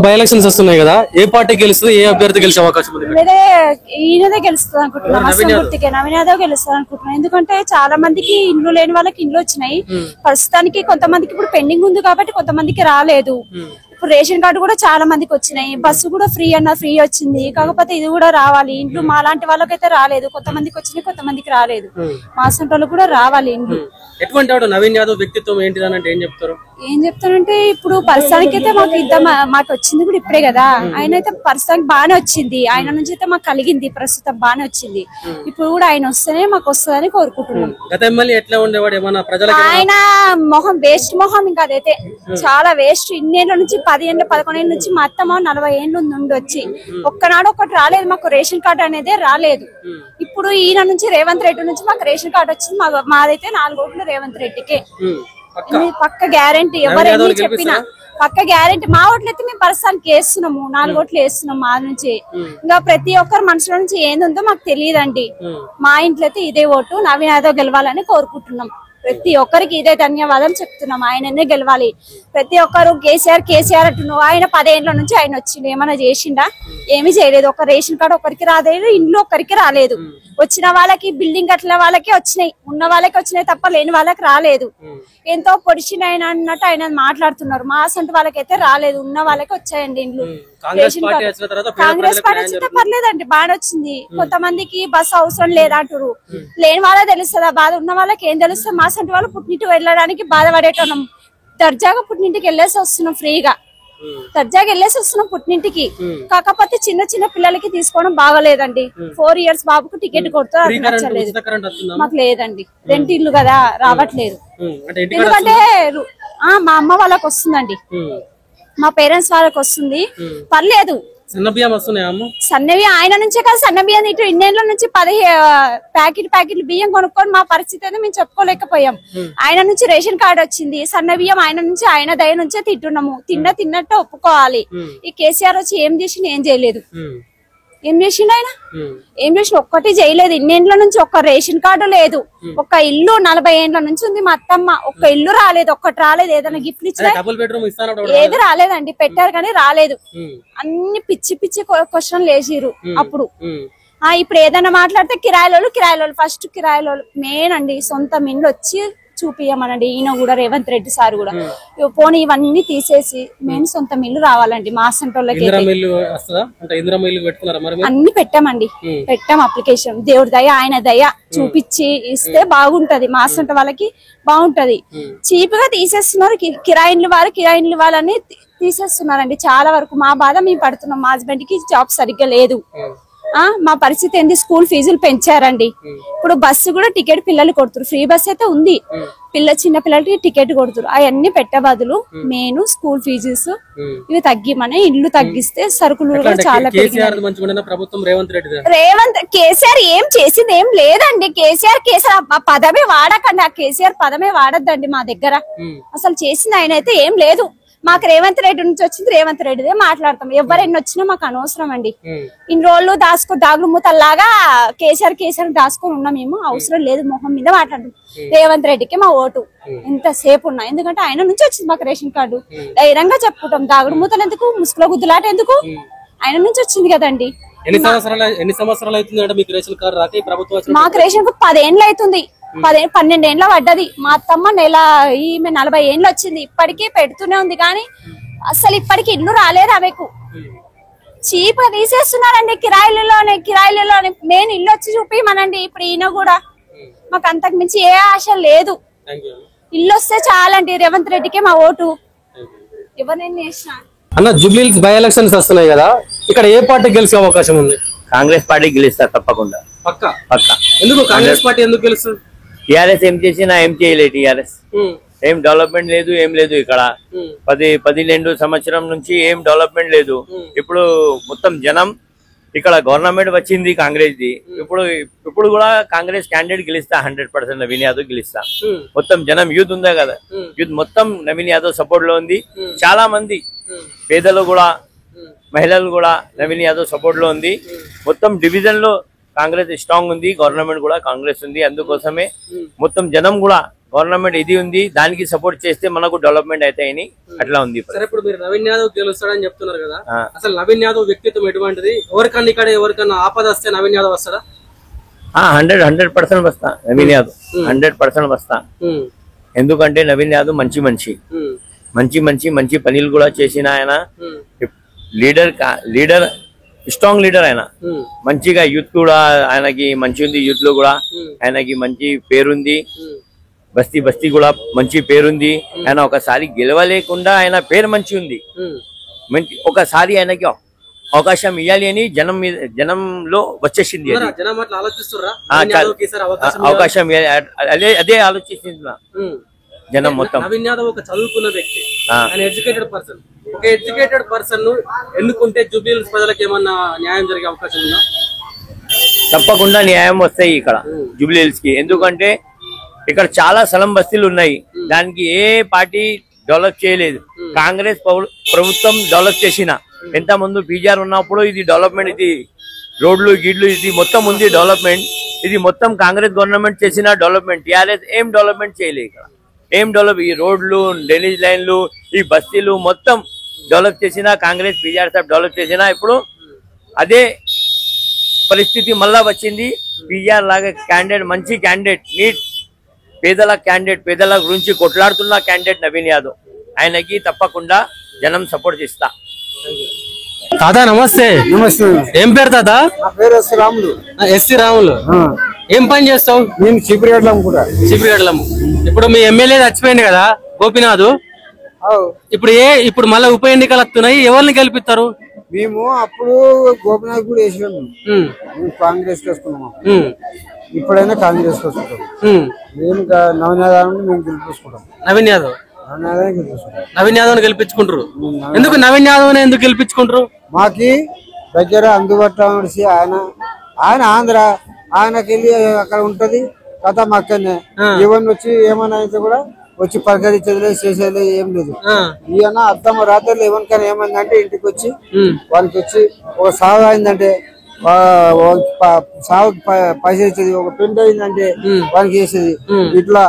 By elections వస్తున్నాయి కదా, ఏ party గెలుస్తుంది, ఏ అభ్యర్థి గెలిచే అవకాశం ఉంది? ఈయనదే గెలుస్తుంది అనుకుంటున్నాం. నవీన్ యాదవ్ గెలుస్తుంది అనుకుంటున్నాం. ఎందుకంటే చాలా మందికి ఇండ్లు లేని వాళ్ళకి ఇండ్లు వచ్చినాయి. ప్రస్తుతానికి కొంతమందికి ఇప్పుడు పెండింగ్ ఉంది కాబట్టి కొంతమందికి రాలేదు. ఇప్పుడు రేషన్ కార్డు కూడా చాలా మందికి వచ్చినాయి. బస్సు కూడా ఫ్రీ వచ్చింది. కాకపోతే ఇది కూడా రావాలి. ఇండ్లు మా లాంటి వాళ్ళకైతే రాలేదు. కొంతమందికి వచ్చినాయి, కొంతమందికి రాలేదు. మా సొంత కూడా రావాలి ఇండ్లు. ఎటువంటి నవీన్ యాదవ్ వ్యక్తిత్వం ఏంటిదనంటే ఏం చెప్తానంటే ఇప్పుడు ప్రస్తుతానికి అయితే మాకు వచ్చింది కూడా ఇప్పుడే కదా. ఆయన అయితే ప్రస్తుతానికి బాగానే వచ్చింది. ఆయన నుంచి అయితే మాకు కలిగింది, ప్రస్తుతం బాగానే వచ్చింది. ఇప్పుడు కూడా ఆయన వస్తేనే మాకు వస్తుందని కోరుకుంటున్నాం. ఆయన మొహం వేస్ట్ మొహం, ఇంకా అదైతే చాలా వేస్ట్. ఇన్నేళ్ళ నుంచి 10 ఏళ్ళు 11 ఏళ్ళ నుంచి మా అత్తమ్మ 40 ఏళ్ళు నుండి వచ్చి ఒక్కనాడు ఒకటి రాలేదు. మాకు రేషన్ కార్డు అనేది రాలేదు. ఇప్పుడు ఈయన నుంచి రేవంత్ రెడ్డి నుంచి మాకు రేషన్ కార్డు వచ్చింది. మాదైతే 4 ఓట్లు రేవంత్ రెడ్డికే పక్క గ్యారెంటీ. ఎవరైనా చెప్పినా పక్క గ్యారెంటీ. మా ఓట్లు అయితే మేము ప్రస్తుతానికి వేస్తున్నాము, 4 ఓట్లు వేస్తున్నాం మా నుంచి. ఇంకా ప్రతి ఒక్కరి మనసులో నుంచి ఏందో మాకు తెలియదండి. మా ఇంట్లో అయితే ఇదే ఓటు నవీన్ యాదవ్ గెలవాలని కోరుకుంటున్నాం. ప్రతి ఒక్కరికి ఇదే ధన్యవాదాలు చెప్తున్నాం. ఆయననే గెలవాలి. ప్రతి ఒక్కరు కేసీఆర్ అంటున్నావు. ఆయన 10 ఏళ్ల నుంచి ఆయన వచ్చిండు, ఏమైనా చేసిండా? ఏమీ చేయలేదు. ఒక రేషన్ కార్డు ఒకరికి రాలేదు, ఇండ్లు ఒక్కరికి రాలేదు. వచ్చిన వాళ్ళకి బిల్డింగ్ కట్టిన వాళ్ళకి వచ్చినాయి, ఉన్న వాళ్ళకి వచ్చినాయి తప్ప లేని వాళ్ళకి రాలేదు. ఎంతో పొడిచిన ఆయన అన్నట్టు ఆయన మాట్లాడుతున్నారు. మా అసంటి వాళ్ళకైతే రాలేదు, ఉన్న వాళ్ళకి వచ్చాయండి ఇండ్లు. కాంగ్రెస్ పార్టీ వచ్చితే పర్లేదండి, బాగా వచ్చింది. కొంతమందికి బస్సు అవసరం లేదంటారు. లేని వాళ్ళే తెలుస్తుందా బాధ? ఉన్న వాళ్ళకి ఏం తెలుస్తుంది? మా సంటి వాళ్ళు పుట్టింటికి వెళ్ళడానికి బాధపడేటోళ్ళం. దర్జాగా పుట్టింటికి వెళ్ళేసి వస్తున్నాం, ఫ్రీగా దర్జాగా వెళ్ళేసి వస్తున్నాం పుట్టింటికి. కాకపోతే చిన్న చిన్న పిల్లలకి తీసుకోవడం బాగలేదండి. 4 ఇయర్స్ బాబుకు టికెట్ కొడుతారు, అది నచ్చలేదు మాకు. లేదండి, రెంట్ ఇల్లు కదా, రావట్లేదు. ఎందుకంటే మా అమ్మ వాళ్ళకి వస్తుందండి, మా పేరెంట్స్ వాళ్ళకి వస్తుంది, పర్లేదు. సన్నవి ఆయన నుంచే కదా, సన్న బియ్యం ఇటు ఇన్నేళ్ల నుంచి 10 ప్యాకెట్లు బియ్యం కొనుక్కొని మా పరిస్థితి అయితే మేము చెప్పుకోలేకపోయాం. ఆయన నుంచి రేషన్ కార్డు వచ్చింది, సన్న బియ్యం ఆయన నుంచి, ఆయన దయ నుంచే తింటున్నాము. తిన్నట్టు ఒప్పుకోవాలి. ఈ కేసీఆర్ వచ్చి ఏం చేసి ఏం చేయలేదు. ఏం చేసిండు ఆయన? ఏం చేసిన ఒక్కటి చేయలేదు. ఇన్నేళ్ల నుంచి ఒక్క రేషన్ కార్డు లేదు, ఒక్క ఇల్లు 40 ఏళ్ల నుంచి ఉంది మా అత్తమ్మ. ఒక్క ఇల్లు రాలేదు, ఒక్కటి రాలేదు. ఏదైనా గిఫ్ట్ ఇచ్చినా ఏది రాలేదండి. పెట్టారు కానీ రాలేదు. అన్ని పిచ్చి పిచ్చి క్వశ్చన్లు వేసిరు అప్పుడు. ఇప్పుడు ఏదైనా మాట్లాడితే కిరాయిలోళ్ళు ఫస్ట్ కిరాయిలోళ్ళు మెయిన్ అండి. సొంత ఇండ్లు వచ్చి చూపియమనండి. ఈయన కూడా రేవంత్ రెడ్డి సార్ కూడా పోనీ ఇవన్నీ తీసేసి మేము సొంత మిల్లు రావాలండి. మా సంటోళ్ళకి అన్ని పెట్టామండి, పెట్టాం అప్లికేషన్. దేవుడి దయ, ఆయన దయ చూపించి ఇస్తే బాగుంటది. మా సంట వాళ్ళకి బాగుంటది. చీప్ గా తీసేస్తున్నారు. కిరాయిన్లు వాళ్ళని తీసేస్తున్నారండి. చాలా వరకు మా బాధ మేము పడుతున్నాం. మా హస్బెండ్ కి జాబ్ సరిగ్గా లేదు. మా పరిస్థితి ఏంటి? స్కూల్ ఫీజులు పెంచారండి. ఇప్పుడు బస్సు కూడా టికెట్ పిల్లలు కొడుతురు. ఫ్రీ బస్ అయితే ఉంది, చిన్న పిల్లలకి టికెట్ కొడుతురు. అవన్నీ పెట్టే బదులు మెయిన్ స్కూల్ ఫీజెస్ ఇవి తగ్గిమని, ఇల్లు తగ్గిస్తే సరుకులు కూడా చాలా కేసీఆర్ ఏం చేసింది ఏం లేదండి. కేసీఆర్ పదమే వాడకండి. ఆ కేసీఆర్ పదమే వాడద్దండి మా దగ్గర. అసలు చేసింది ఆయన అయితే ఏం లేదు. మాకు రేవంత్ రెడ్డి నుంచి వచ్చింది, రేవంత్ రెడ్డిదే మాట్లాడతాం. ఎవరైనా వచ్చినా మాకు అనవసరం అండి. ఇన్ని రోజులు దాగులు మూతల్లాగా కేసీఆర్ దాచుకొని ఉన్నాం. మేము అవసరం లేదు. మొహం మీద మాట్లాడతాం. రేవంత్ రెడ్డికి మా ఓటు ఎంతసేపు ఉన్నా. ఎందుకంటే ఆయన నుంచి వచ్చింది మాకు రేషన్ కార్డు. ధైర్యంగా చెప్పుకుంటాం. దాగుడు మూతలు ఎందుకు, ముసుగులో గుద్దులాట ఎందుకు? ఆయన నుంచి వచ్చింది కదండి. మాకు రేషన్ 10 ఏళ్ళు అవుతుంది. 12 ఏళ్ళ పడ్డది. మా అత్తమ్మ ఈమె 40 ఏళ్ళు వచ్చింది. ఇప్పటికీ పెడుతూనే ఉంది కానీ అసలు ఇప్పటికి ఇల్లు రాలేదు. ఆమెకు చీప్ గా తీసేస్తున్నారండి. కిరాయిలలోనే మెయిన్ ఇల్లు వచ్చి చూపిమనండి. ఇప్పుడు ఈయన కూడా మాకు అంతకు మించి ఏ ఆశ లేదు. ఇల్లు వస్తే చాలండి. రేవంత్ రెడ్డికే మా ఓటు. ఎవరినైనా చేసినా అన్న, జూబ్లీహిల్స్ బై ఎలక్షన్స్ వస్తున్నాయి కదా, ఇక్కడ ఏ పార్టీ గెలిచే అవకాశం ఉంది? కాంగ్రెస్ పార్టీ గెలుస్తారు తప్పకుండా. పక్కా. ఎందుకు కాంగ్రెస్ పార్టీ ఎందుకు గెలుస్తుంది? టీఆర్ఎస్ ఏం చేసినా ఏం చేయలేదు. టీఆర్ఎస్ ఏం డెవలప్మెంట్ లేదు, ఏం లేదు. ఇక్కడ 12 సంవత్సరం నుంచి ఏం డెవలప్మెంట్ లేదు. ఇప్పుడు మొత్తం జనం ఇక్కడ గవర్నమెంట్ వచ్చింది కాంగ్రెస్ ది. ఇప్పుడు కూడా కాంగ్రెస్ క్యాండిడేట్ గెలుస్తా 100% నవీన్ యాదవ్ గెలుస్తా. మొత్తం జనం యూత్ ఉందా కదా, యూత్ మొత్తం నవీన్ యాదవ్ సపోర్ట్ లో ఉంది. చాలా మంది పేదలు కూడా, మహిళలు కూడా నవీన్ యాదవ్ సపోర్ట్ లో ఉంది. మొత్తం డివిజన్ లో కాంగ్రెస్ స్ట్రాంగ్ ఉంది. గవర్నమెంట్ కూడా కాంగ్రెస్ ఉంది. అందుకోసమే మొత్తం జనం కూడా గవర్నమెంట్ ఇది ఉంది, దానికి సపోర్ట్ చేస్తే మనకు డెవలప్మెంట్ అవుతాయని అట్లా ఉంది. సరే, ఇప్పుడు మీరు నవీన్ యాదవ్ గెలుస్తాడని చెప్తున్నారు కదా, అసలు నవీన్ యాదవ్ వ్యక్తిత్వం ఎటువంటిది? ఎవరికన్నా ఇక్కడ ఎవరికన్నా ఆపద వస్తే నవీన్ యాదవ్ వస్తాడా? 100% వస్తా నవీన్ యాదవ్, 100% వస్తా. ఎందుకంటే నవీన్ యాదవ్ మంచి పనులు కూడా చేసిన ఆయన, లీడర్ స్ట్రాంగ్ లీడర్ ఆయన. మంచిగా యూత్ కూడా ఆయనకి మంచి ఉంది, యూత్ లో కూడా ఆయనకి మంచి పేరుంది, బస్తీ కూడా మంచి పేరుంది. ఆయన ఒకసారి గెలవలేకుండా ఆయన పేరు మంచి ఉంది, ఒకసారి ఆయనకి అవకాశం ఇవ్వాలి అని జనంలో వచ్చేసింది. అవకాశం అదే ఆలోచిస్తున్నా జనం మొత్తం. నవీన్ యాదవ్ ఒక చదువుకున్న వ్యక్తి, ఎడ్యుకేటెడ్ పర్సన్. ఒక ఎడ్యుకేటెడ్ పర్సన్ ను ఎన్నుకుంటే జూబ్లీహిల్స్ ప్రజలకు ఏమన్నా న్యాయం జరిగే అవకాశం ఉందా? తప్పకుండా న్యాయం వస్తాయి ఇక్కడ జూబ్లీహిల్స్ కి. ఎందుకంటే ఇక్కడ చాలా సలం బస్తీలు ఉన్నాయి, దానికి ఏ పార్టీ డెవలప్ చేయలేదు. కాంగ్రెస్ ప్రభుత్వం డెవలప్ చేసిన ఎంత ముందు బీజేఆర్ ఉన్నప్పుడు ఇది డెవలప్మెంట్, ఇది రోడ్లు గిడ్లు ఇది మొత్తం ఉంది డెవలప్మెంట్. ఇది మొత్తం కాంగ్రెస్ గవర్నమెంట్ చేసిన డెవలప్మెంట్. టీఆర్ఎస్ ఏం డెవలప్మెంట్ చేయలేదు ఇక్కడ. ఏం డెవలప్, ఈ రోడ్లు, డ్రైనేజ్ లైన్లు, ఈ బస్తీలు మొత్తం డెవలప్ చేసిన కాంగ్రెస్ బీజేఆర్ సాబ్ డెవలప్ చేసిన. ఇప్పుడు అదే పరిస్థితి మళ్ళా వచ్చింది. బీజేఆర్ లాగా క్యాండిడేట్, మంచి క్యాండిడేట్, నీట్ పేదల గురించి కొట్లాడుతున్న క్యాండిడేట్ నవీన్ యాదవ్. ఆయనకి తప్పకుండా జనం సపోర్ట్ చేస్తా. తాత నమస్తే. నమస్తే. ఏం పేరు తాత? నా పేరు ఎస్ రాములు. ఎస్సీ రాములు. ఏం పని చేస్తావు? నేను చీపురుగడ్డలం కూడా. చీపురుగడ్డలం. ఇప్పుడు మీ ఎమ్మెల్యే చచ్చిపోయింది కదా గోపీనాథ్, ఇప్పుడు మళ్ళీ ఉప ఎన్నికలు వస్తున్నాయి, ఎవరిని గెలిపిస్తారు? మేము అప్పుడు గోపీనాథ్ కూడా వేసినాము, కాంగ్రెస్ వేసుకున్నాము. ఇప్పుడైనా కాంగ్రెస్ వస్తుంటాం. మేము నవీన్ యాదవ్ మేము గెలిపించుకుంటాం. నవీన్ యాదవ్ గెలిపించుకుంటారు. ఎందుకు నవీన్ యాదవ్ ఎందుకు గెలిపించుకుంటారు? మాకి దగ్గర అందుబాటులో నడిచి ఆయన ఆంధ్ర, ఆయనకెళ్ళి అక్కడ ఉంటది కథ. మా అక్కడనే ఎవరిని వచ్చి ఏమన్నా అయితే కూడా వచ్చి పలకరించేది లేదు, చేసేది ఏం లేదు. ఈయన అర్థం రాత్రి ఎవరికైనా ఏమైందంటే ఇంటికి వచ్చి వాళ్ళకి వచ్చి ఒక సాగు అయిందంటే సాగు పైసలు ఇచ్చేది, ఒక పెండ్ అయిందంటే వాళ్ళకి వేసేది. ఇట్లా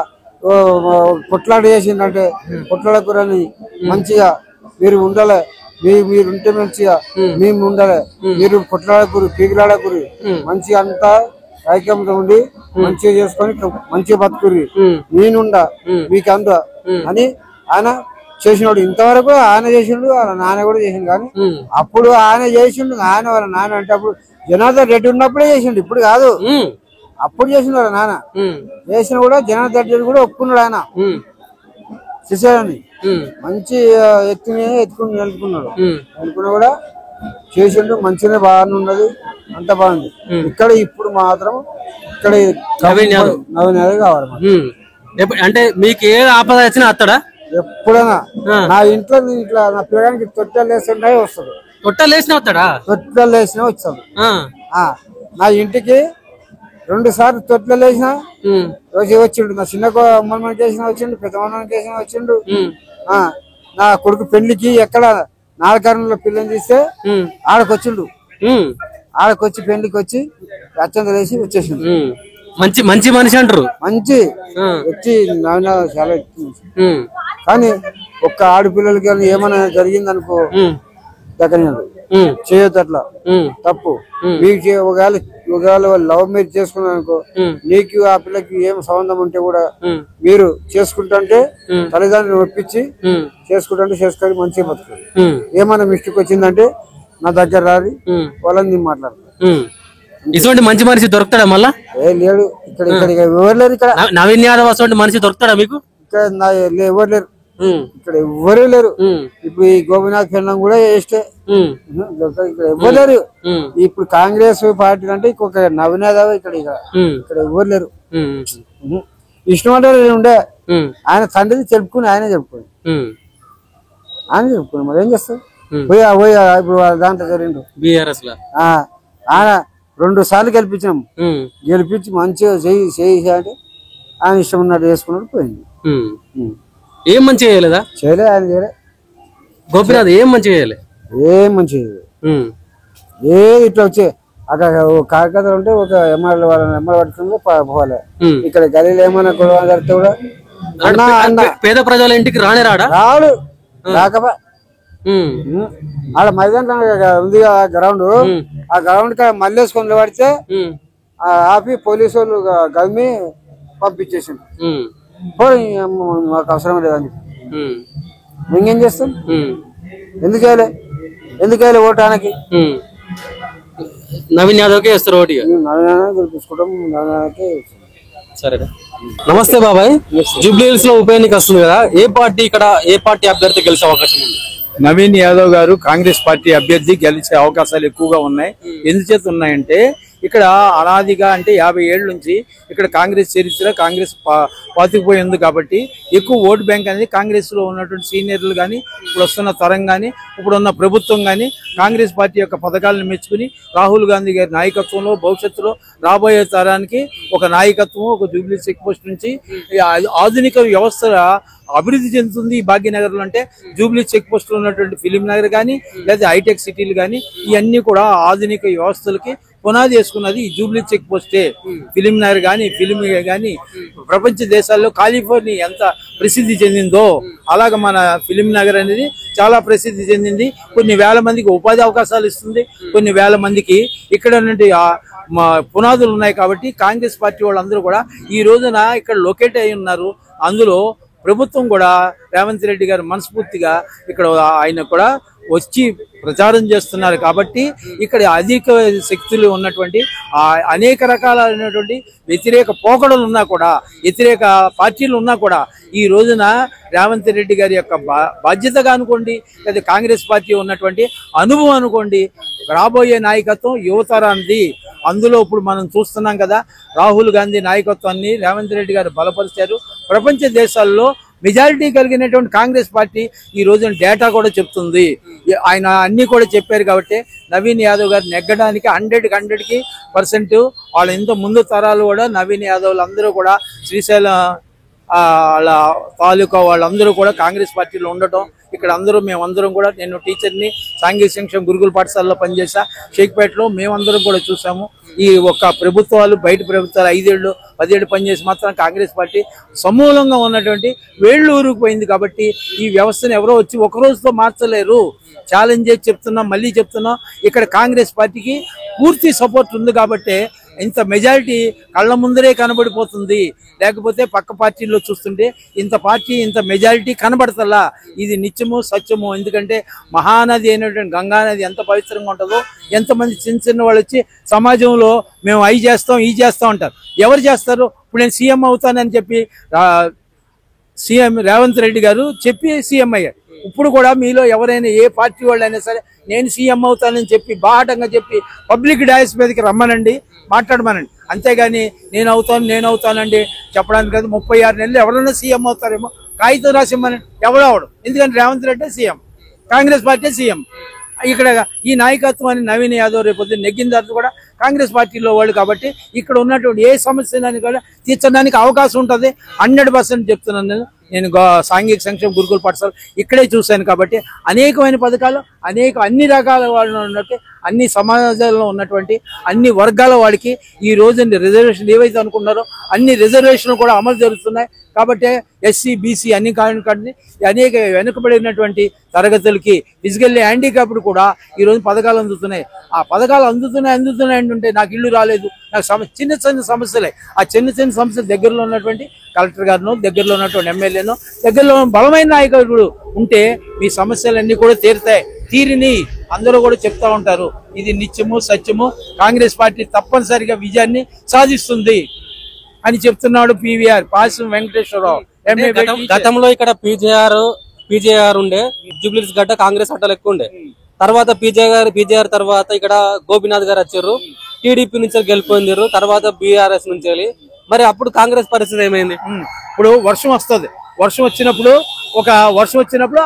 కొట్లాట చేసిందంటే కొట్లాడకూరని మంచిగా మీరు ఉండాలి, మీరుంటే మంచిగా మేము ఉండాలి, మీరు కొట్లాడకూరు పీకిలాడకూరు, మంచిగా అంతా ఐక్యంతో ఉండి మంచిగా చేసుకొని మంచిగా బతుకుర్రి, నేనుండా మీకు అంద అని ఆయన చేసినాడు. ఇంతవరకు ఆయన చేసిండు, వాళ్ళ నాన్న కూడా చేసిండు. కానీ అప్పుడు ఆయన చేసిండు, ఆయన వాళ్ళ నాన్న అంటే అప్పుడు జనార్దన్ రెడ్డి ఉన్నప్పుడే చేసిండు, ఇప్పుడు కాదు. అప్పుడు చేసిండు వాళ్ళ నాన్న. చేసిన కూడా జనార్దన్ రెడ్డి కూడా ఒప్పుకున్నాడు ఆయన చేశాడని. మంచి ఎత్తుకుని నిలుపుకున్నాడు. నిలుపుకున్నా కూడా చేసిండు, మంచిగా బాగానే ఉన్నది, అంత బాగుంది. ఇక్కడ ఇప్పుడు మాత్రం ఇక్కడ నవీన్ యాదవ్ కావాలి. అంటే మీకు ఏ ఆపద వచ్చినా అత్తడా? ఎప్పుడైనా నా ఇంట్లో ఇట్లా నా పిల్లగానికి తొట్టెలు వేస్తుండే వస్తాడు. తొట్టెలు వేసినా వస్తాడా? తొట్టెలు వేసినా వచ్చాడు. నా ఇంటికి 2 సార్లు తొట్టెలు వేసినా వచ్చిండు. నా చిన్న అమ్మమ్మకి వేసినా వచ్చిండు, పెద్ద అమ్మమ్మకి వేసినా వచ్చిండు. నా కొడుకు పెళ్లికి ఎక్కడ నాలుగు పిల్లని తీస్తే ఆడకొచ్చిండు. ఆడకొచ్చి పెళ్లికి వచ్చి అత్యంత వేసి వచ్చేసిండు. మంచి మనిషి అంటారు. మంచి వ్యక్తి చాలా వ్యక్తి. కానీ ఒక్క ఆడపిల్లలకి ఏమైనా జరిగిందనుకో దగ్గర చేయొద్దు, అట్లా తప్పు. మీకు ఒకవేళ లవ్ మ్యారేజ్ చేసుకున్నాను అనుకో, నీకు ఆ పిల్లకి ఏం సంబంధం ఉంటే కూడా మీరు చేసుకుంటుంటే తల్లిదండ్రులు ఒప్పించి చేసుకుంటుంటే చేసుకొని మంచిగా బతుకుతుంది. ఏమైనా మిస్టేక్ వచ్చిందంటే నా దగ్గర రాలి వాళ్ళని మాట్లాడతాను. ఇటువంటి మంచి మనిషి దొరుకుతాడా మళ్ళా? లేడు ఇక్కడ. ఎవరు లేరు ఇక్కడ. నవీన్ యాదవ్ అటువంటి మనిషి దొరుకుతాడా మీకు? ఇక్కడ ఎవరు లేరు, ఇక్కడ ఎవరు లేరు. ఇప్పుడు ఈ గోపీనాథ్ పెళ్ళం కూడా వేస్తే ఇక్కడ ఎవరు లేరు. ఇప్పుడు కాంగ్రెస్ పార్టీ అంటే ఇంకొక నవీన్ యాదవ్ ఇక్కడ ఎవరు లేరు. ఇష్టం అంటే ఉండే ఆయన తండ్రిని చెప్పుకుని ఆయనే చెప్పుకోండి, మరి ఏం చేస్తాడు? ఇప్పుడు దాంట్లో జరిగిండు బీఆర్ఎస్ లో ఆయన 2 సార్లు గెలిపించాం. గెలిపించి మంచిగా చేయి అంటే ఆయన ఇష్టం ఉన్నట్టు చేసుకున్నాడు, పోయింది. ఏం మంచిగా చేయలేదా? చేయలే, ఆయన చేయలే. గోపీనాథ్ ఏం మంచిగా చేయలే, ఏం మంచిగా ఏది ఇట్లా వచ్చే అక్కడ కార్యకర్తలు ఉంటే ఒక ఎమ్మెల్యే వాళ్ళని పట్టుకుని పోవాలి. ఇక్కడ గలీలో ఏమైనా గొడవ జరిగితే కూడా పేద ప్రజల ఇంటికి రానే రాడా? రాడు రాకపో ఆడ మైదానం ఉంది గ్రౌండ్, ఆ గ్రౌండ్ కి మళ్ళేసుకొని పడితే ఆపి పోలీసు వాళ్ళు గమ్మి పంపించేసిండు. మాకు అవసరం లేదని ఇంకేం చేస్తాం? ఎందుకు వేయాలి ఓటానికి? నవీన్ యాదవ్కే వేస్తారు ఓటు. గెలిపించుకుంటాం నవీన్. సరే, నమస్తే బాబాయ్. జూబ్లీ హిల్స్ లో ఉప ఎన్నిక వస్తుంది కదా, ఏ పార్టీ అభ్యర్థి గెలిచే అవకాశం ఉంది? నవీన్ యాదవ్ గారు కాంగ్రెస్ పార్టీ అభ్యర్థి గెలిచే అవకాశాలు ఎక్కువగా ఉన్నాయి. ఎందుచేత ఉన్నాయంటే ఇక్కడ అనాదిగా అంటే 50 ఏళ్ల నుంచి ఇక్కడ కాంగ్రెస్ చరిత్ర, కాంగ్రెస్ పాతుకుపోయింది కాబట్టి ఎక్కువ ఓటు బ్యాంక్ అనేది కాంగ్రెస్ లో ఉన్నటువంటి సీనియర్లు కానీ, ఇప్పుడు వస్తున్న తరం కానీ, ఇప్పుడు ఉన్న ప్రభుత్వం కానీ కాంగ్రెస్ పార్టీ యొక్క పథకాలను మెచ్చుకుని రాహుల్ గాంధీ గారి నాయకత్వంలో భవిష్యత్తులో రాబోయే తరానికి ఒక నాయకత్వం, ఒక జూబ్లీ చెక్ పోస్ట్ నుంచి ఆధునిక వ్యవస్థ అభివృద్ధి చెందుతుంది. భాగ్యనగర్ లో అంటే జూబ్లీ చెక్ పోస్ట్ లో ఉన్నటువంటి ఫిలిం నగర్ కానీ లేదా హైటెక్ సిటీలు కానీ ఇవన్నీ కూడా ఆధునిక వ్యవస్థలకి పునాది వేసుకున్నది ఈ జూబ్లీ చెక్ పోస్టే. ఫిలిం నగర్ కానీ ప్రపంచ దేశాల్లో కాలిఫోర్నియా ఎంత ప్రసిద్ధి చెందిందో అలాగ మన ఫిలిం నగర్ అనేది చాలా ప్రసిద్ధి చెందింది. కొన్ని వేల మందికి ఉపాధి అవకాశాలు ఇస్తుంది, కొన్ని వేల మందికి ఇక్కడ నుండి పునాదులు ఉన్నాయి. కాబట్టి కాంగ్రెస్ పార్టీ వాళ్ళందరూ కూడా ఈ రోజున ఇక్కడ లొకేట్ అయి ఉన్నారు. అందులో ప్రభుత్వం కూడా రేవంత్ రెడ్డి గారు మనస్ఫూర్తిగా ఇక్కడ ఆయన కూడా వచ్చి ప్రచారం చేస్తున్నారు. కాబట్టి ఇక్కడ అధిక శక్తులు ఉన్నటువంటి అనేక రకాలైనటువంటి వ్యతిరేక పోకడలు ఉన్నా కూడా, వ్యతిరేక పార్టీలు ఉన్నా కూడా ఈ రోజున రేవంత్ రెడ్డి గారి యొక్క బాధ్యతగా అనుకోండి, లేదా కాంగ్రెస్ పార్టీ ఉన్నటువంటి అనుభవం అనుకోండి, రాబోయే నాయకత్వం యువతరానికి. అందులో ఇప్పుడు మనం చూస్తున్నాం కదా, రాహుల్ గాంధీ నాయకత్వాన్ని రేవంత్ రెడ్డి గారు బలపరిచారు. ప్రపంచ దేశాల్లో మెజారిటీ కలిగినటువంటి కాంగ్రెస్ పార్టీ ఈ రోజున డేటా కూడా చెప్తుంది. ఆయన అన్ని కూడా చెప్పారు. కాబట్టి నవీన్ యాదవ్ గారు నెగ్గడానికి 100% వాళ్ళ ఇంత ముందు తరాలు కూడా నవీన్ యాదవ్లు అందరూ కూడా శ్రీశైలం వాళ్ళ తాలూకా వాళ్ళందరూ కూడా కాంగ్రెస్ పార్టీలో ఉండటం, ఇక్కడ మేమందరం కూడా, నేను టీచర్ని, సాంఘిక సంక్షేమ గురుకుల పాఠశాలలో పనిచేసా షేక్పేటలో, మేమందరం కూడా చూసాము. ఈ ఒక్క ప్రభుత్వాలు బయట ప్రభుత్వాలు 5 ఏళ్ళు 10 ఏళ్ళు పనిచేసి మాత్రం కాంగ్రెస్ పార్టీ సమూలంగా ఉన్నటువంటి వేళ్ళు ఊరుకుపోయింది. కాబట్టి ఈ వ్యవస్థను ఎవరో వచ్చి ఒక రోజుతో మార్చలేరు. ఛాలెంజ్ చేసి చెప్తున్నాం, మళ్ళీ చెప్తున్నాం, ఇక్కడ కాంగ్రెస్ పార్టీకి పూర్తి సపోర్ట్ ఉంది. కాబట్టి ఇంత మెజారిటీ కళ్ళ ముందరే కనబడిపోతుంది. లేకపోతే పక్క పార్టీల్లో చూస్తుంటే ఇంత మెజారిటీ కనబడతలా. ఇది నిత్యము సత్యము. ఎందుకంటే మహానది అయినటువంటి గంగా నది ఎంత పవిత్రంగా ఉంటుందో, ఎంతమంది చిన్న వాళ్ళు వచ్చి సమాజంలో మేము అవి చేస్తాం ఈ చేస్తాం అంటారు. ఎవరు చేస్తారు? ఇప్పుడు నేను సీఎం అవుతానని చెప్పి సీఎం రేవంత్ రెడ్డి గారు చెప్పి సీఎం అయ్యారు. ఇప్పుడు కూడా మీలో ఎవరైనా ఏ పార్టీ వాళ్ళైనా సరే నేను సీఎం అవుతానని చెప్పి బాహటంగా చెప్పి పబ్లిక్ డయాస్ మీదకి రమ్మనండి, మాట్లాడమనండి. అంతేగాని నేను అవుతానండి చెప్పడానికి కాదు. 36 నెలలు ఎవరైనా సీఎం అవుతారేమో కాగితం రాసిమ్మనండి, ఎవరు అవడం. ఎందుకంటే Revanth Reddy CM, Congress party CM. ఇక్కడ ఈ నాయకత్వాన్ని నవీన్ యాదవ్ రేపు నెగ్గిన తర్వాత కూడా కాంగ్రెస్ పార్టీలో వాళ్ళు. కాబట్టి ఇక్కడ ఉన్నటువంటి ఏ సమస్యని కూడా తీర్చడానికి అవకాశం ఉంటుంది. 100% చెప్తున్నాను. నేను సాంఘిక సంక్షేమ గురుకుల పాఠశాల ఇక్కడే చూశాను. కాబట్టి అనేకమైన పథకాలు అన్ని రకాల వాళ్ళు ఉన్నట్టు అన్ని సమాజంలో ఉన్నటువంటి అన్ని వర్గాల వాడికి ఈ రోజు రిజర్వేషన్ ఏవైతే అనుకున్నారో అన్ని రిజర్వేషన్లు కూడా అమలు జరుగుతున్నాయి. కాబట్టి ఎస్సీ బీసీ అన్ని కానీ అనేక వెనుకబడినటువంటి తరగతులకి ఫిజికల్లీ హ్యాండిక్యాప్డ్ కూడా ఈ రోజు పథకాలు అందుతున్నాయి. ఆ పథకాలు అందుతున్నాయి అంటుంటే నాకు ఇల్లు రాలేదు, నాకు చిన్న సమస్యలే. ఆ చిన్న సమస్యలు దగ్గరలో ఉన్నటువంటి కలెక్టర్ గారినో, దగ్గరలో ఉన్నటువంటి ఎమ్మెల్యేనో, దగ్గరలో బలమైన నాయకుడు ఉంటే మీ సమస్యలన్నీ కూడా తీరిని అందరూ కూడా చెప్తా ఉంటారు. ఇది నిత్యము సత్యము. కాంగ్రెస్ పార్టీ తప్పనిసరిగా విజయాన్ని సాధిస్తుంది అని చెప్తున్నాడు పివిఆర్ పాసం వెంకటేశ్వరరావు. గతంలో ఇక్కడ పీజేఆర్ ఉండే, జూబ్లీహిల్స్ గడ్డ కాంగ్రెస్ అడ్డాలు ఎక్కువ ఉండే. తర్వాత పీజేఆర్ తర్వాత ఇక్కడ గోపీనాథ్ గారు వచ్చారు, టీడీపీ నుంచి గెలిపోయింది, తర్వాత బీఆర్ఎస్ నుంచి. మరి అప్పుడు కాంగ్రెస్ పరిస్థితి ఏమైంది? ఇప్పుడు వర్షం వస్తుంది, వర్షం వచ్చినప్పుడు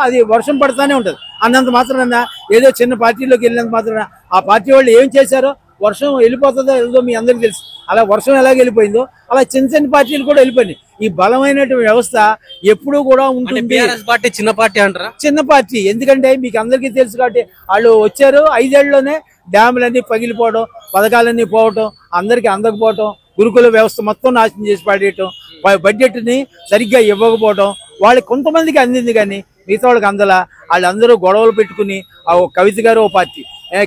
అది వర్షం పడుతూనే ఉంటది. అన్నంత మాత్రాన ఏదో చిన్న పార్టీలోకి వెళ్ళినంత మాత్రాన ఆ పార్టీ వాళ్ళు ఏం చేశారో వర్షం వెళ్ళిపోతుందో లేదో మీ అందరికి తెలుసు. అలా వర్షం ఎలాగ వెళ్ళిపోయిందో అలా చిన్న పార్టీలు కూడా వెళ్ళిపోయినాయి. ఈ బలమైనటువంటి వ్యవస్థ ఎప్పుడూ కూడా ఉంటుంది. పార్టీ చిన్న పార్టీ అంటారా? చిన్న పార్టీ. ఎందుకంటే మీకు అందరికీ తెలుసు కాబట్టి వాళ్ళు వచ్చారు 5 ఏళ్లలోనే డ్యాములన్నీ పగిలిపోవడం, పథకాలన్నీ పోవటం, అందరికీ అందకపోవటం, గురుకుల వ్యవస్థ మొత్తం నాశనం చేసి పడేయటం, బడ్జెట్ ని సరిగ్గా ఇవ్వకపోవడం వాళ్ళకి కొంతమందికి అందింది కానీ మిగతా వాళ్ళకి అందలా. వాళ్ళందరూ గొడవలు పెట్టుకుని ఆ కవిత గారు ఓ పార్టీ,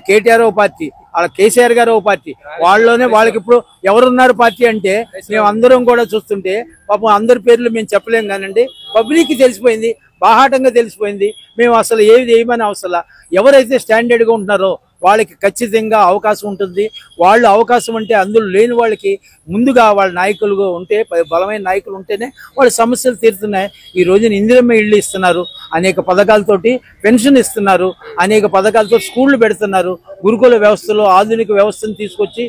కేటీఆర్ ఓ పార్టీ, అలా కేసీఆర్ గారు ఓ పార్టీ, వాళ్ళలోనే వాళ్ళకి ఇప్పుడు ఎవరున్నారు పార్టీ అంటే మేము అందరం కూడా చూస్తుంటే పాపం అందరి పేర్లు మేము చెప్పలేం కానండి. పబ్లిక్కి తెలిసిపోయింది, బాహాటంగా తెలిసిపోయింది. మేము అసలు ఏది చేయమని అవసరం. ఎవరైతే స్టాండర్డ్గా ఉంటున్నారో వాళ్ళకి ఖచ్చితంగా అవకాశం ఉంటుంది. వాళ్ళు అవకాశం అంటే అందులో లేని వాళ్ళకి ముందుగా వాళ్ళ నాయకులుగా ఉంటే, బలమైన నాయకులు ఉంటేనే వాళ్ళ సమస్యలు తీరుతున్నాయి. ఈ రోజున ఇందిరమ్మ ఇళ్ళు ఇస్తున్నారు, అనేక పథకాలతోటి పెన్షన్ ఇస్తున్నారు, అనేక పథకాలతో స్కూళ్ళు పెడుతున్నారు. గురుకుల వ్యవస్థలో ఆధునిక వ్యవస్థను తీసుకొచ్చి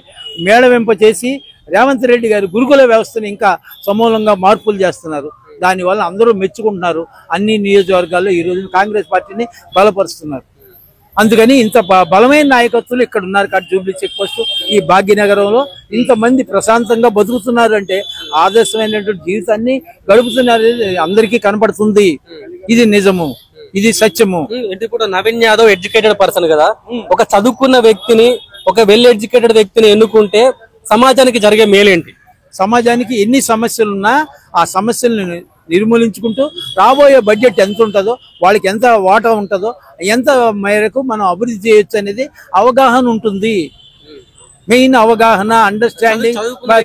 మేళవింప చేసి రేవంత్ రెడ్డి గారు గురుకుల వ్యవస్థను ఇంకా సమూలంగా మార్పులు చేస్తున్నారు. దానివల్ల అందరూ మెచ్చుకుంటున్నారు. అన్ని నియోజకవర్గాల్లో ఈ రోజున కాంగ్రెస్ పార్టీని బలపరుస్తున్నారు. అందుకని ఇంత బలమైన నాయకత్వాలు ఇక్కడ ఉన్నారు. జూబ్లీ చెక్ పోస్ట్ ఈ భాగ్యనగరంలో ఇంతమంది ప్రశాంతంగా బతుకుతున్నారు అంటే ఆదర్శమైనటువంటి జీవితాన్ని గడుపుతున్నారు, అందరికీ కనపడుతుంది. ఇది నిజము, ఇది సత్యము. ఇప్పుడు నవీన్ యాదవ్ ఎడ్యుకేటెడ్ పర్సన్ కదా, ఒక చదువుకున్న వ్యక్తిని, ఒక వెల్ ఎడ్యుకేటెడ్ వ్యక్తిని ఎన్నుకుంటే సమాజానికి జరిగే మేలేంటి? సమాజానికి ఎన్ని సమస్యలున్నా ఆ సమస్యలను నిర్మూలించుకుంటూ రాబోయే బడ్జెట్ ఎంత ఉంటుందో, వాళ్ళకి ఎంత వాటా ఉంటుందో, ఎంత మేరకు మనం అభివృద్ధి చేయొచ్చు అనేది అవగాహన ఉంటుంది. మెయిన్ అవగాహన, అండర్స్టాండింగ్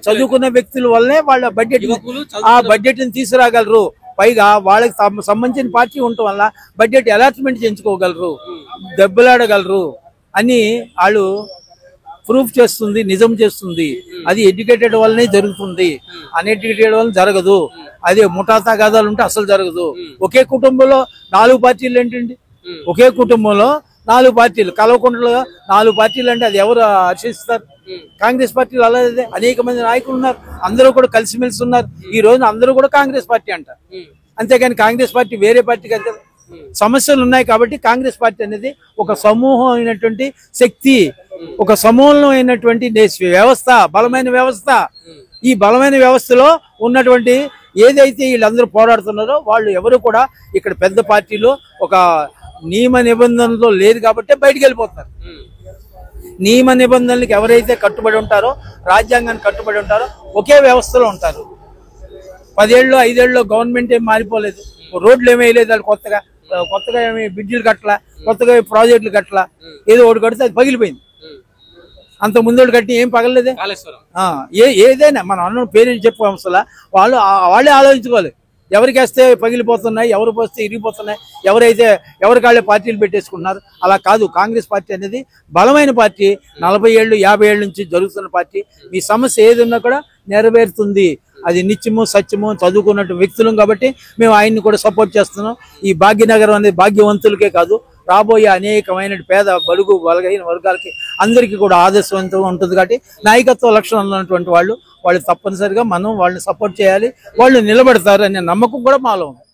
చదువుకున్న వ్యక్తుల వల్లే వాళ్ళ బడ్జెట్ ఆ బడ్జెట్ ని తీసుకురాగలరు. పైగా వాళ్ళకి సంబంధించిన పార్టీ ఉండటం వల్ల బడ్జెట్ అలాట్మెంట్ చేయించుకోగలరు, దెబ్బలాడగలరు అని వాళ్ళు ప్రూఫ్ చేస్తుంది, నిజం చేస్తుంది. అది ఎడ్యుకేటెడ్ వల్లనే జరుగుతుంది, అన్ఎడ్యుకేటెడ్ వల్ల జరగదు. అదే ముఠాతా గాదాలు ఉంటే అసలు జరగదు. ఒకే కుటుంబంలో 4 పార్టీలు ఏంటండి? ఒకే కుటుంబంలో 4 పార్టీలు కలవకుండా 4 పార్టీలు అంటే అది ఎవరు హర్షిస్తారు? కాంగ్రెస్ పార్టీలు అలాగే అనేక మంది నాయకులు ఉన్నారు, అందరూ కూడా కలిసిమెలిసి ఉన్నారు. ఈ రోజున అందరూ కూడా కాంగ్రెస్ పార్టీ అంటారు. అంతేకాని కాంగ్రెస్ పార్టీ వేరే పార్టీ కాదు కదా. సమస్యలు ఉన్నాయి కాబట్టి కాంగ్రెస్ పార్టీ అనేది ఒక సమూహం అయినటువంటి శక్తి, ఒక సమూలం అయినటువంటి వ్యవస్థ, బలమైన వ్యవస్థ. ఈ బలమైన వ్యవస్థలో ఉన్నటువంటి ఏదైతే వీళ్ళందరూ పోరాడుతున్నారో వాళ్ళు ఎవరు కూడా ఇక్కడ పెద్ద పార్టీలో ఒక నియమ నిబంధనలు లేదు కాబట్టి బయటికి వెళ్ళిపోతున్నారు. నియమ నిబంధనలకు ఎవరైతే కట్టుబడి ఉంటారో, రాజ్యాంగానికి కట్టుబడి ఉంటారో ఒకే వ్యవస్థలో ఉంటారు. 10 ఏళ్ళు 5 ఏళ్ళు గవర్నమెంట్ ఏం మారిపోలేదు, రోడ్లు ఏమీ వేయలేదు, వాళ్ళు కొత్తగా ఏమి బ్రిడ్జిలు కట్టలా, కొత్తగా ప్రాజెక్టులు కట్టలా. ఏదో ఒకటి కడితే అది పగిలిపోయింది. అంత ముందు కట్టి ఏం పగలలేదే. ఏదైనా మన అన్న పేరెంట్స్ చెప్పుకోవసలా వాళ్ళే ఆలోచించుకోవాలి. ఎవరికి వేస్తే పగిలిపోతున్నాయి, ఎవరు పోస్తే ఇరిగిపోతున్నాయి, ఎవరి కాళ్ళే పార్టీలు పెట్టేసుకుంటున్నారు. అలా కాదు. కాంగ్రెస్ పార్టీ అనేది బలమైన పార్టీ, 40 ఏళ్ళు 50 ఏళ్ళ నుంచి జరుగుతున్న పార్టీ. మీ సమస్య ఏది ఉన్నా కూడా నెరవేరుతుంది. అది నిత్యము సత్యము చదువుకున్నట్టు వ్యక్తులం కాబట్టి మేము ఆయన్ని కూడా సపోర్ట్ చేస్తున్నాం. ఈ భాగ్యనగరం అనేది భాగ్యవంతులకే కాదు, రాబోయే అనేకమైన పేద బడుగు బలహీన వర్గాలకి అందరికీ కూడా ఆదర్శవంతంగా ఉంటుంది. కాబట్టి నాయకత్వ లక్షణాలు ఉన్నటువంటి వాళ్ళు తప్పనిసరిగా మనం వాళ్ళని సపోర్ట్ చేయాలి. వాళ్ళు నిలబడతారు అనే నమ్మకం కూడా మాలో ఉంది.